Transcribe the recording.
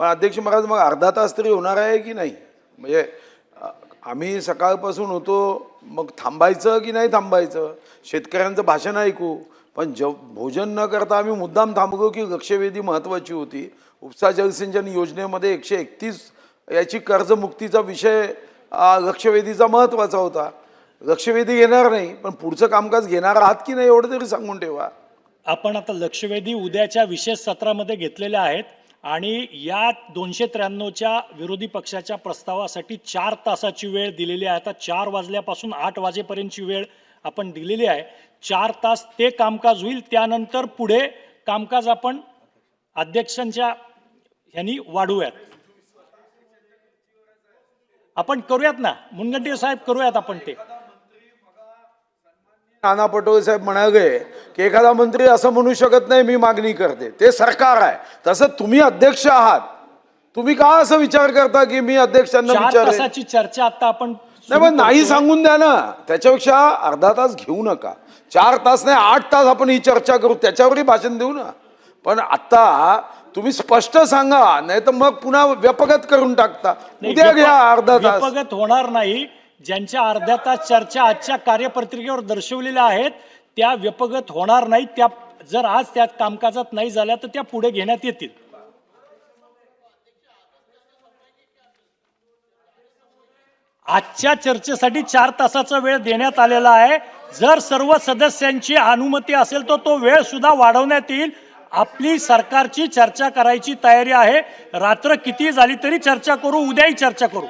पण अध्यक्ष महाराज मग अर्धा तास तरी होणार आहे की नाही? म्हणजे आम्ही सकाळपासून होतो, मग थांबायचं की नाही थांबायचं? शेतकऱ्यांचं भाषण ऐकू, पण भोजन न करता आम्ही मुद्दाम थांबलो की लक्षवेधी महत्त्वाची होती. उपसा जलसिंचन योजनेमध्ये 131 याची कर्जमुक्तीचा विषय लक्षवेधीचा महत्त्वाचा होता. लक्षवेधी घेणार नाही, पण पुढचं कामकाज घेणार आहात की नाही एवढं तरी सांगून ठेवा. आपण आता लक्षवेधी उद्याच्या विशेष सत्रामध्ये घेतलेले आहेत आणि या 293च्या विरोधी पक्षाच्या प्रस्तावासाठी 4 तासाची वेळ दिलेली आहे. आता 4 वाजल्यापासून 8 वाजेपर्यंतची वेळ आपण दिलेली आहे. 4 तास ते कामकाज होईल. त्यानंतर पुढे कामकाज आपण अध्यक्षांच्या ह्यांनी वाढवूयात. आपण करूयात ना मुनगंटीवार साहेब, करूयात आपण ते. नाना पटोले साहेब म्हणाले की एखादा मंत्री असं म्हणू शकत नाही मी मागणी करते, ते सरकार आहे. तसं तुम्ही अध्यक्ष आहात, तुम्ही का असं विचार करता की मी अध्यक्षांना 4 तासाची चर्चा आता आपण नाही सांगून द्या ना. त्याच्यापेक्षा अर्धा तास घेऊ नका, 4 तास नाही 8 तास आपण ही चर्चा करू, त्याच्यावरही भाषण देऊ ना. पण आता तुम्ही स्पष्ट सांगा, नाही तर मग पुन्हा व्यपगत करून टाकता. उद्या घ्या अर्धा तास. व्यपगत होणार नाही. ज्यांच्या अर्ध्या तास चर्चा आजच्या कार्यपत्रिकेवर दर्शवलेल्या आहेत त्या व्यपगत होणार नाही. त्या जर आज त्या कामकाजात नाही झाल्या तर त्या पुढे घेण्यात येतील. आजच्या चर्चेसाठी 4 तासाचा वेळ देण्यात आलेला आहे. जर सर्व सदस्यांची अनुमती असेल तर तो वेळ सुद्धा वाढवण्यात येईल. आपली सरकारची चर्चा करायची तयारी आहे. रात्र किती झाली तरी चर्चा करू, उद्याही चर्चा करू.